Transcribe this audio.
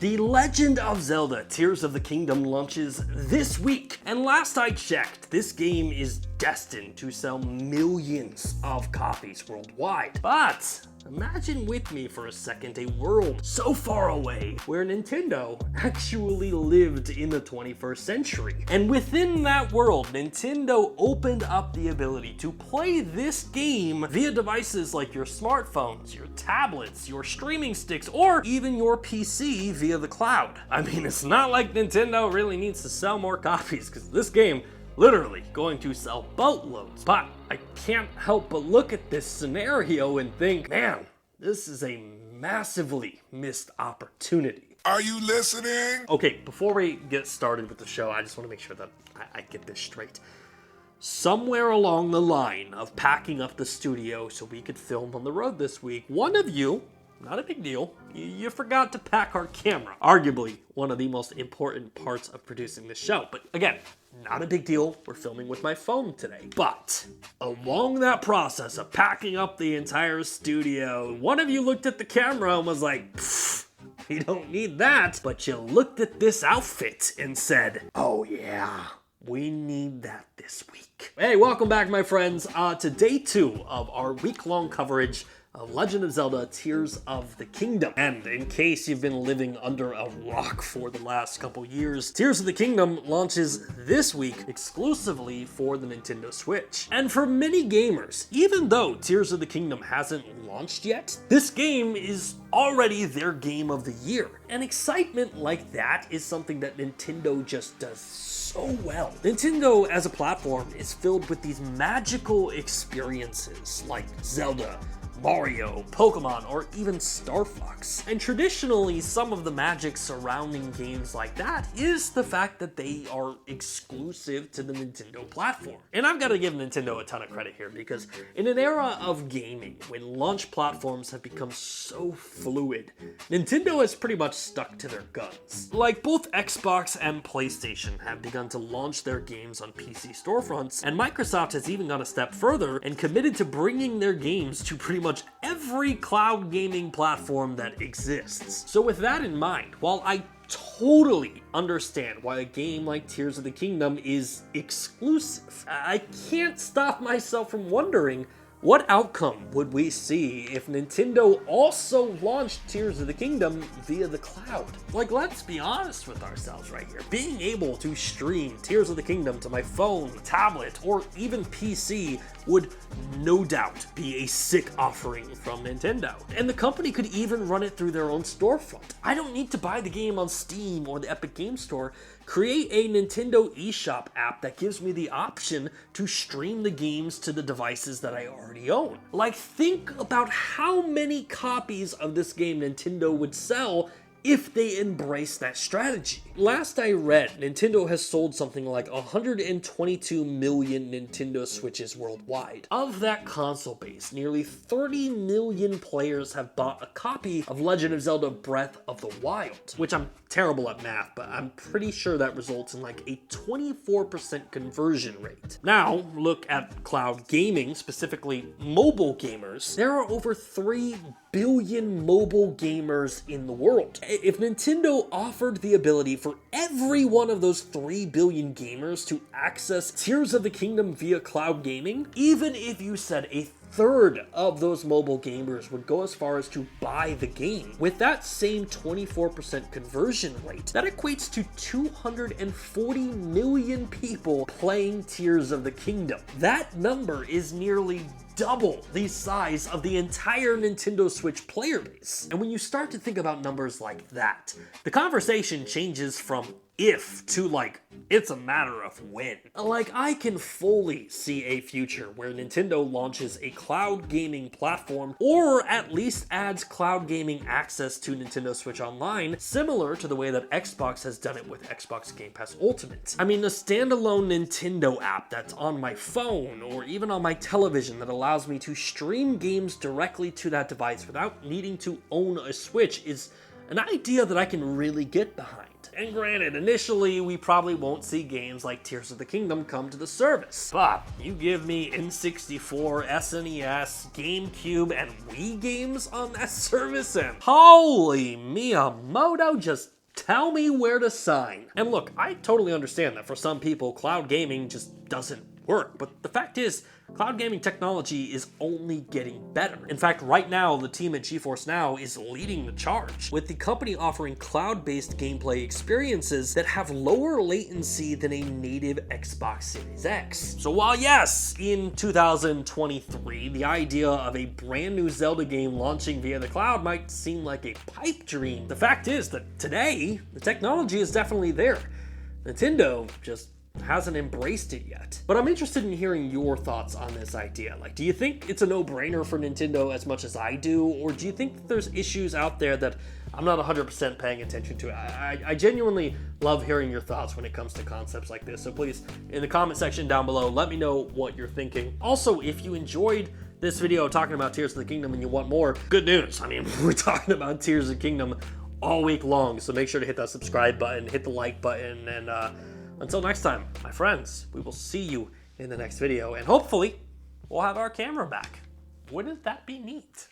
The Legend of Zelda Tears of the Kingdom launches this week, and last I checked, this game is destined to sell millions of copies worldwide. But imagine with me for a second a world so far away where Nintendo actually lived in the 21st century. And within that world, Nintendo opened up the ability to play this game via devices like your smartphones, your tablets, your streaming sticks, or even your PC via the cloud. I mean, it's not like Nintendo really needs to sell more copies, because this game literally going to sell boatloads. But I can't help but look at this scenario and think, man, this is a massively missed opportunity. Are you listening? Okay, before we get started with the show, I just want to make sure that I get this straight. Somewhere along the line of packing up the studio so we could film on the road this week, one of you, not a big deal, you forgot to pack our camera. Arguably one of the most important parts of producing this show. But again, not a big deal, we're filming with my phone today. But along that process of packing up the entire studio, one of you looked at the camera and was like, you don't need that. But you looked at this outfit and said, oh yeah, we need that this week. Hey, welcome back, my friends, to day 2 of our week-long coverage of Legend of Zelda Tears of the Kingdom. And in case you've been living under a rock for the last couple years, Tears of the Kingdom launches this week exclusively for the Nintendo Switch. And for many gamers, even though Tears of the Kingdom hasn't launched yet, this game is already their game of the year. And excitement like that is something that Nintendo just does so well. Nintendo as a platform is filled with these magical experiences like Zelda, Mario, Pokemon, or even Star Fox. And traditionally, some of the magic surrounding games like that is the fact that they are exclusive to the Nintendo platform. And I've got to give Nintendo a ton of credit here, because in an era of gaming, when launch platforms have become so fluid, Nintendo has pretty much stuck to their guns. Like, both Xbox and PlayStation have begun to launch their games on PC storefronts, and Microsoft has even gone a step further and committed to bringing their games to pretty much every cloud gaming platform that exists. So with that in mind, while I totally understand why a game like Tears of the Kingdom is exclusive, I can't stop myself from wondering, what outcome would we see if Nintendo also launched Tears of the Kingdom via the cloud? Like, let's be honest with ourselves right here. Being able to stream Tears of the Kingdom to my phone, tablet, or even PC would no doubt be a sick offering from Nintendo. And the company could even run it through their own storefront. I don't need to buy the game on Steam or the Epic Game Store. Create a Nintendo eShop app that gives me the option to stream the games to the devices that I already own. Like, think about how many copies of this game Nintendo would sell if they embrace that strategy. Last I read, Nintendo has sold something like 122 million Nintendo Switches worldwide. Of that console base, nearly 30 million players have bought a copy of Legend of Zelda Breath of the Wild, which I'm terrible at math, but I'm pretty sure that results in like a 24% conversion rate. Now, look at cloud gaming, specifically mobile gamers. There are over 3 billion mobile gamers in the world. If Nintendo offered the ability for every one of those 3 billion gamers to access Tears of the Kingdom via cloud gaming, even if you said a third of those mobile gamers would go as far as to buy the game, with that same 24% conversion rate, that equates to 240 million people playing Tears of the Kingdom. That number is nearly double the size of the entire Nintendo Switch player base. And when you start to think about numbers like that, the conversation changes from if to like, it's a matter of when. Like, I can fully see a future where Nintendo launches a cloud gaming platform, or at least adds cloud gaming access to Nintendo Switch Online, similar to the way that Xbox has done it with Xbox Game Pass Ultimate. I mean, a standalone Nintendo app that's on my phone or even on my television that allows me to stream games directly to that device without needing to own a Switch is an idea that I can really get behind. And granted, initially, we probably won't see games like Tears of the Kingdom come to the service. But you give me N64, SNES, GameCube, and Wii games on that service, and holy Miyamoto, just tell me where to sign. And look, I totally understand that for some people, cloud gaming just doesn't work, but the fact is, cloud gaming technology is only getting better. In fact, right now, the team at GeForce Now is leading the charge, with the company offering cloud-based gameplay experiences that have lower latency than a native Xbox Series X. So while yes, in 2023, the idea of a brand new Zelda game launching via the cloud might seem like a pipe dream, the fact is that today, the technology is definitely there. Nintendo just hasn't embraced it yet. But I'm interested in hearing your thoughts on this idea. Like, do you think it's a no-brainer for Nintendo as much as I do, or do you think that there's issues out there that I'm not 100% paying attention to? I genuinely love hearing your thoughts when it comes to concepts like this, so please, in the comment section down below, let me know what you're thinking. Also, if you enjoyed this video talking about Tears of the Kingdom and you want more, good news. I mean, we're talking about Tears of the Kingdom all week long, so make sure to hit that subscribe button, hit the like button, and until next time, my friends, we will see you in the next video, and hopefully, we'll have our camera back. Wouldn't that be neat?